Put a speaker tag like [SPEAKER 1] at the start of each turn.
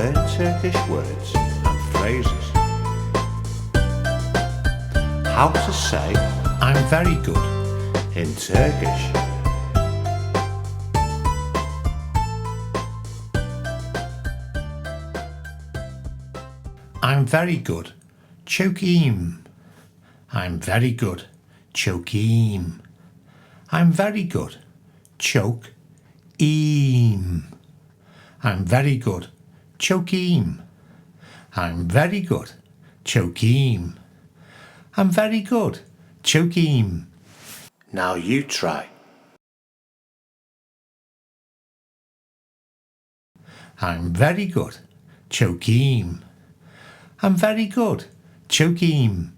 [SPEAKER 1] learn Turkish words and phrases. How to say I'm very good in Turkish. I'm very good. Çok iyiyim. I'm very good. Çok iyiyim. I'm very good. Çok iyiyim. I'm very good. Çok iyiyim. I'm very good. Çok iyiyim. I'm very good. Çok iyiyim. Now you try. I'm very good. Çok iyiyim. I'm very good. Çok iyiyim.